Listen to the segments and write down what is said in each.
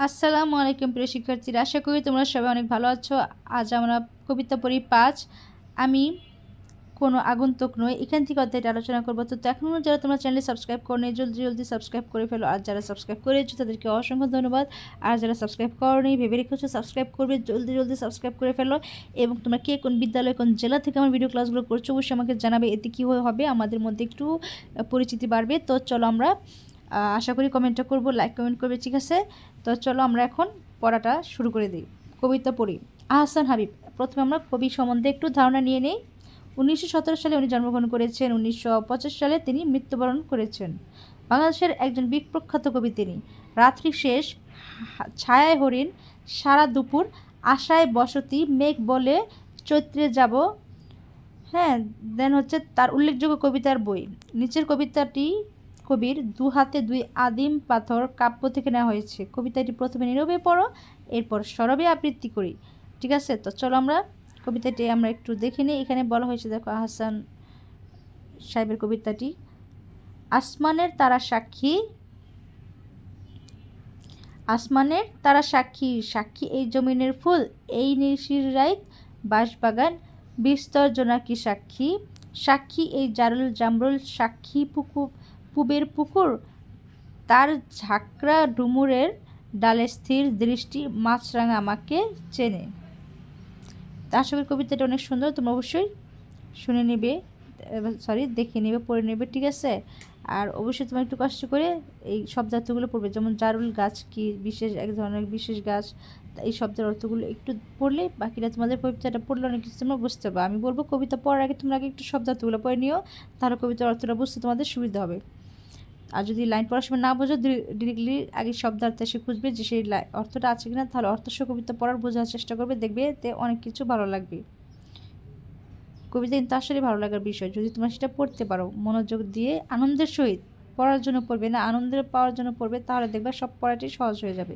আসসালামু আলাইকুম প্রিয় শিক্ষার্থীরা, আশা করি তোমরা সবাই অনেক ভালো আছো। আজ আমরা কবিতা পড়ি 5 আমি কোনো আগন্তুক নই। এখান থেকে অধ্যায়টা আলোচনা করবো। তো এখনও যারা তোমরা চ্যানেলে সাবস্ক্রাইব করো নি, জলদি সাবস্ক্রাইব করে ফেলো। আর যারা সাবস্ক্রাইব করেছো তাদেরকে অসংখ্য ধন্যবাদ। আর যারা সাবস্ক্রাইব করোনি ভেবে রেখেছো সাবস্ক্রাইব করবে, জলদি সাবস্ক্রাইব করে ফেলো। এবং তোমরা কে কোন বিদ্যালয় কোন জেলা থেকে আমার ভিডিও ক্লাসগুলো করছো অবশ্যই আমাকে জানাবে। এতে কী হবে, আমাদের মধ্যে একটু পরিচিতি বাড়বে। তো চলো আমরা আশা করি কমেন্টটা করবো, লাইক কমেন্ট করবে, ঠিক আছে? তো চলো আমরা এখন পড়াটা শুরু করে দিই। কবিতা পড়ি। আহসান হাবিব। প্রথমে আমরা কবি সম্বন্ধে একটু ধারণা নিয়ে নিই। 1917 সালে উনি জন্মগ্রহণ করেছেন। 1950 সালে তিনি মৃত্যুবরণ করেছেন। বাংলাদেশের একজন বিখ্যাত কবি তিনি। রাত্রি শেষ, ছায়ায় হরিণ, সারা দুপুর, আশায় বসতি, মেঘ বলে চৈত্রে যাব। হ্যাঁ, দেন হচ্ছে তার উল্লেখযোগ্য কবিতার বই। নিচের কবিতাটি কবির দু হাতে দুই আদিম পাথর কাব্য থেকে নেওয়া হয়েছে। কবিতাটি প্রথমে নীরবে পড়ো, এরপর সরবে আবৃত্তি করি, ঠিক আছে? তো চলো আমরা কবিতাটি আমরা একটু দেখে নিই। এখানে বলা হয়েছে, দেখো আহসান সাহেবের কবিতাটি। আসমানের তারা সাক্ষী, আসমানের তারা সাক্ষী, সাক্ষী এই জমিনের ফুল, এই নিশির রাইত বাঁশবাগান বিস্তর জোনাকি সাক্ষী, সাক্ষী এই জারুল জামরুল, সাক্ষী পুবের পুকুর, তার ঝাঁকড়া ডুমুরের ডালে স্থির দৃষ্টি, মাছরাঙা আমাকে চেনে। আশা কবিতাটা অনেক সুন্দর, তোমরা অবশ্যই শুনে নেবে, দেখে নেবে, পড়ে নেবে, ঠিক আছে? আর অবশ্যই তোমরা একটু কষ্ট করে এই শব্দার্থগুলো পড়বে। যেমন জারুল গাছ কি বিশেষ এক ধরনের বিশেষ গাছ, এই শব্দের অর্থগুলো একটু পড়লে বাকিটা তোমাদের কবিতাটা পড়লে অনেক কিছু তোমরা বুঝতে পারবে। আমি বলবো কবিতা পড়ার আগে তোমরা আগে একটু শব্দার্থগুলো পড়ে নিও, তাহলে কবিতার অর্থটা বুঝতে তোমাদের সুবিধা হবে। আর যদি লাইন পড়ার সময় না বোঝো, ডিরেক্টলি আগে শব্দার্থ এসে খুঁজবে যে সেই অর্থটা আছে কিনা, তাহলে অর্থসহ কবিতা পড়ার বোঝার চেষ্টা করবে, দেখবে এতে অনেক কিছু ভালো লাগবে। কবিতা কিন্তু আসলে ভালো লাগার বিষয়, যদি তোমরা সেটা পড়তে পারো মনোযোগ দিয়ে আনন্দের সহিত। পড়ার জন্য পড়বে না, আনন্দের পাওয়ার জন্য পড়বে, তাহলে দেখবে সব পড়াটাই সহজ হয়ে যাবে।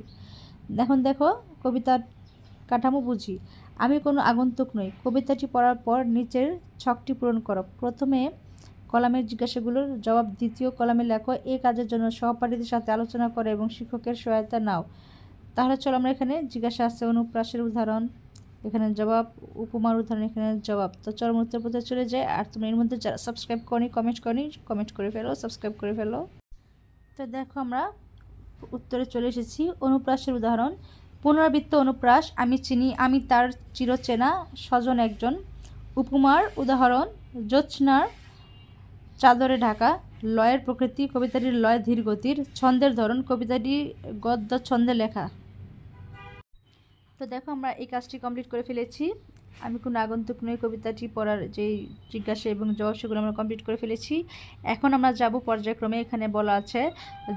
এখন দেখো কবিতার কাঠামো বুঝি। আমি কোনো আগন্তুক নই। কবিতাটি পড়ার পর নিচের ছকটি পূরণ করো। প্রথমে কলামের জিজ্ঞাসাগুলোর জবাব দ্বিতীয় কলামে লেখো। এই কাজের জন্য সহপাঠীদের সাথে আলোচনা করো এবং শিক্ষকের সহায়তা নাও। তাহলে চলো আমরা এখানে জিজ্ঞাসা আছে, অনুপ্রাসের উদাহরণ, এখানে জবাব, উপমার উদাহরণ, এখানে জবাব। তো চলো উত্তর পথে চলে যায়। আর তুমি এর মধ্যে যারা সাবস্ক্রাইব করনি, কমেন্ট করে ফেলো, সাবস্ক্রাইব করে ফেলো। তো দেখো আমরা উত্তরে চলে এসেছি। অনুপ্রাসের উদাহরণ, পুনরাবৃত্ত অনুপ্রাস, আমি চিনি, আমি তার চিরচেনা স্বজন একজন। উপমার উদাহরণ, জ্যোৎস্নার চাদরে ঢাকা। লয়ের প্রকৃতি, কবিতাটির লয় ধীর গতির। ছন্দের ধরন, কবিতাটি গদ্য ছন্দে লেখা। তো দেখো আমরা এই কাজটি কমপ্লিট করে ফেলেছি। আমি কোনো আগন্তুক নই কবিতাটি পড়ার যেই জিজ্ঞাসা এবং জবাব সেগুলো আমরা কমপ্লিট করে ফেলেছি। এখন আমরা যাব পর্যায়ক্রমে। এখানে বলা আছে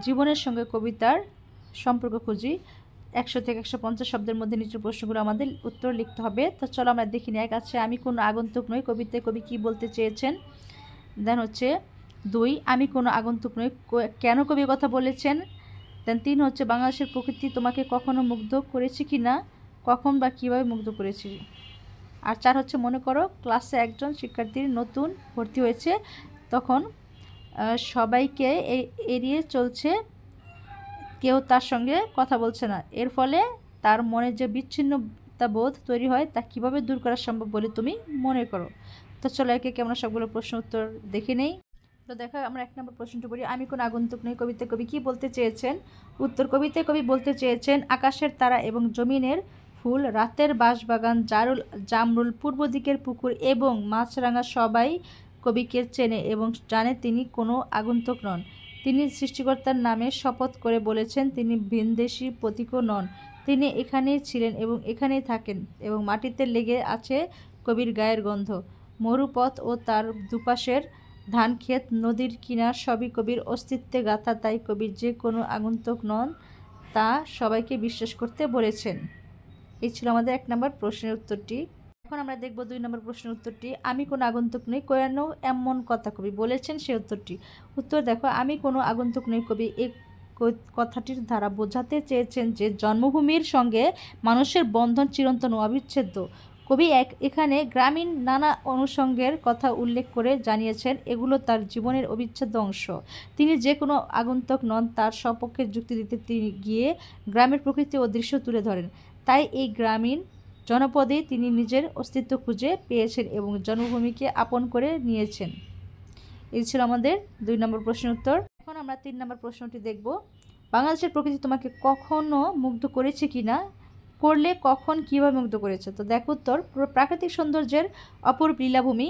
জীবনের সঙ্গে কবিতার সম্পর্ক খুঁজি। 100 থেকে 150 শব্দের মধ্যে নিচের প্রশ্নগুলো আমাদের উত্তর লিখতে হবে। তো চলো আমরা দেখি নিই। এক আছে আমি কোনো আগন্তুক নই, কবিতায় কবি কী বলতে চেয়েছেন। দেন হচ্ছে 2 আমি কোনো আগন্তুক নই, কেন কবি কথা বলেছেন। দেন 3 হচ্ছে বাংলাদেশের প্রকৃতি তোমাকে কখনো মুগ্ধ করেছে কি না, কখন বা কীভাবে মুগ্ধ করেছি। আর 4 হচ্ছে মনে করো ক্লাসে একজন শিক্ষার্থীর নতুন ভর্তি হয়েছে, তখন সবাইকে এড়িয়ে চলছে, কেউ তার সঙ্গে কথা বলছে না, এর ফলে তার মনে যে বিচ্ছিন্নতা বোধ তৈরি হয় তা কীভাবে দূর করা সম্ভব বলে তুমি মনে করো। তো চলো একে আমরা সবগুলো প্রশ্ন উত্তর দেখে নেই। তো দেখো আমরা 1 নম্বর প্রশ্নটা বলি, আমি কোনো আগন্তুক নই, কবিতায় কবি কী বলতে চেয়েছেন। উত্তর, কবিতায় কবি বলতে চেয়েছেন আকাশের তারা এবং জমিনের ফুল, রাতের বাঁশবাগান, জামরুল, পূর্ব দিকের পুকুর এবং মাছরাঙা সবাই কবিকে চেনে এবং জানে তিনি কোনো আগন্তুক নন। তিনি সৃষ্টিকর্তার নামে শপথ করে বলেছেন তিনি ভিনদেশী প্রতীকও নন। তিনি এখানেই ছিলেন এবং এখানেই থাকেন এবং মাটিতে লেগে আছে কবির গায়ের গন্ধ। মরুপথ ও তার দুপাশের ধানক্ষেত, নদীর কিনার সবই কবির অস্তিত্বে গাথা, তাই কবি যে কোনো আগন্তুক নন তা সবাইকে বিশ্বাস করতে বলেছেন। এই ছিল আমাদের 1 নম্বর প্রশ্নের উত্তরটি। এখন আমরা দেখব 2 নম্বর প্রশ্নের উত্তরটি। আমি কোনো আগন্তুক নই, কেন এমন কথা কবি বলেছেন সেই উত্তরটি। উত্তর দেখো, আমি কোনো আগন্তুক নই কবি এই কথাটির দ্বারা বোঝাতে চেয়েছেন যে জন্মভূমির সঙ্গে মানুষের বন্ধন চিরন্তন ও অবিচ্ছেদ্য। কবি এখানে গ্রামীণ নানা অনুষঙ্গের কথা উল্লেখ করে জানিয়েছেন এগুলো তার জীবনের অবিচ্ছেদ্য অংশ। তিনি যে কোনো আগন্তুক নন, তার সপক্ষে যুক্তি দিতে তিনি গিয়ে গ্রামের প্রকৃতি ও দৃশ্য তুলে ধরেন। তাই এই গ্রামীণ জনপদে তিনি নিজের অস্তিত্ব খুঁজে পেয়েছেন এবং জন্মভূমিকে আপন করে নিয়েছেন। এই ছিল আমাদের 2 নম্বর প্রশ্নের উত্তর। এখন আমরা 3 নম্বর প্রশ্নটি দেখব। বাংলাদেশের প্রকৃতি তোমাকে কখনো মুগ্ধ করেছে কিনা, করলে কখন কীভাবে মুগ্ধ করেছে? তো দেখো উত্তর, প্রাকৃতিক সৌন্দর্যের অপরূপ লীলাভূমি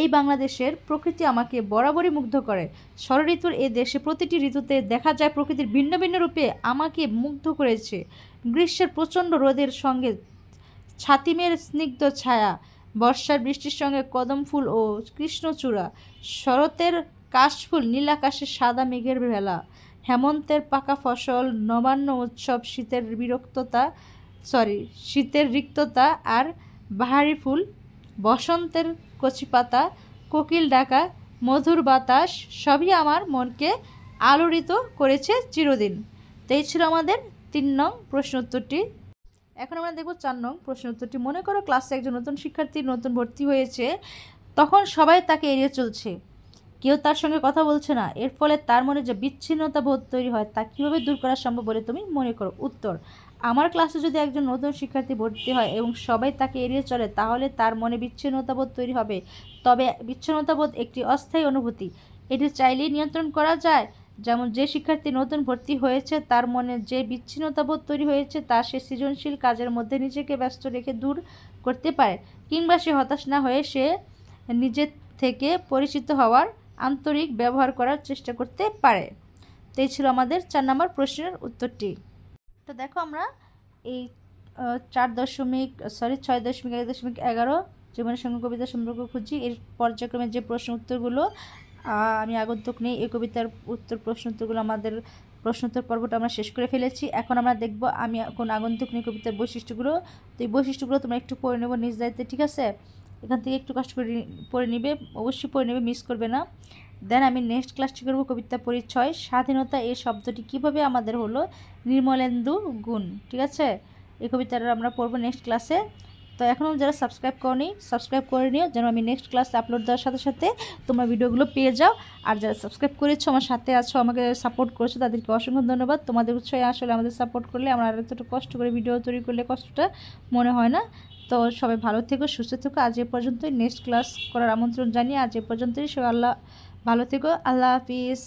এই বাংলাদেশের প্রকৃতি আমাকে বরাবরই মুগ্ধ করে। ষড়ঋতুর এ দেশে প্রতিটি ঋতুতে দেখা যায় প্রকৃতির ভিন্ন ভিন্ন রূপে আমাকে মুগ্ধ করেছে। গ্রীষ্মের প্রচণ্ড রোদের সঙ্গে ছাতিমের স্নিগ্ধ ছায়া, বর্ষার বৃষ্টির সঙ্গে কদম ফুল ও কৃষ্ণচূড়া, শরতের কাশফুল, নীলাকাশের সাদা মেঘের ভেলা, হেমন্তের পাকা ফসল, নবান্ন উৎসব, শীতের রিক্ততা আর বাহারি ফুল, বসন্তের কচি পাতা, কোকিল ডাকা, মধুর বাতাস সবই আমার মনকে আলোড়িত করেছে চিরদিন। তো এই ছিল আমাদের 3 নং প্রশ্ন উত্তরটি। এখন আমরা দেখব 4 নং প্রশ্ন উত্তরটি। মনে করো ক্লাসে একজন নতুন শিক্ষার্থী নতুন ভর্তি হয়েছে, তখন সবাই তাকে এড়িয়ে চলছে, কেউ তার সঙ্গে কথা বলছে না। এর ফলে তার মনে যে বিচ্ছিন্নতা বোধ তৈরি হয় তা কীভাবে দূর করা সম্ভব বলে তুমি মনে করো? উত্তর, আমার ক্লাসে যদি একজন নতুন শিক্ষার্থী ভর্তি হয় এবং সবাই তাকে এড়িয়ে চলে, তাহলে তার মনে বিচ্ছিন্নতা বোধ তৈরি হবে। তবে বিচ্ছিন্নতা বোধ একটি অস্থায়ী অনুভূতি, এটি চাইলেই নিয়ন্ত্রণ করা যায়। যেমন যে শিক্ষার্থী নতুন ভর্তি হয়েছে তার মনে যে বিচ্ছিন্নতা বোধ তৈরি হয়েছে তা সে সৃজনশীল কাজের মধ্যে নিজেকে ব্যস্ত রেখে দূর করতে পারে, কিংবা সে হতাশ না হয়ে সে নিজের থেকে পরিচিত হওয়ার আন্তরিক ব্যবহার করার চেষ্টা করতে পারে। তো এই ছিল আমাদের 4 নম্বর প্রশ্নের উত্তরটি। তো দেখো আমরা এই 6.1.11 জীবনের সঙ্গে কবিতার সম্পর্ক খুঁজি এর পর্যায়ক্রমে যে প্রশ্ন উত্তরগুলো আমি আগন্তুক নেই এই কবিতার প্রশ্ন উত্তরগুলো আমাদের প্রশ্নোত্তর পর্বটা আমরা শেষ করে ফেলেছি। এখন আমরা দেখব আমি কোন আগন্তুক নেই কবিতার বৈশিষ্ট্যগুলো। তো এই বৈশিষ্ট্যগুলো তোমরা একটু পড়ে নেবো নিজ দায়িত্বে, ঠিক আছে? এখান থেকে একটু কষ্ট করে পড়ে নিবে, অবশ্যই পড়ে নেবে, মিস করবে না। দেন আমি নেক্সট ক্লাসটি করবো কবিতা পরিচয়। স্বাধীনতা এই শব্দটি কিভাবে আমাদের হলো? নির্মলেন্দু গুণ, ঠিক আছে? এই কবিতাটা আমরা পড়বো নেক্সট ক্লাসে। তো এখনও যারা সাবস্ক্রাইব করনি সাবস্ক্রাইব করে নিও, যেন আমি নেক্সট ক্লাসে আপলোড দেওয়ার সাথে সাথে তোমরা ভিডিওগুলো পেয়ে যাও। আর যারা সাবস্ক্রাইব করেছো, আমার সাথে আছো, আমাকে সাপোর্ট করছো, তাদেরকে অসংখ্য ধন্যবাদ। তোমাদের উৎসাহে আসলে আমাদের সাপোর্ট করলে, আমরা আর এতটা কষ্ট করে ভিডিও তৈরি করলে কষ্টটা মনে হয় না। তো সবাই ভালো থেকো, সুস্থ থেকো। আজ এ পর্যন্তই, নেক্সট ক্লাস করার আমন্ত্রণ জানিয়ে আজ এ পর্যন্তই। সবাই ভালো থেকো, আল্লাহ হাফিজ।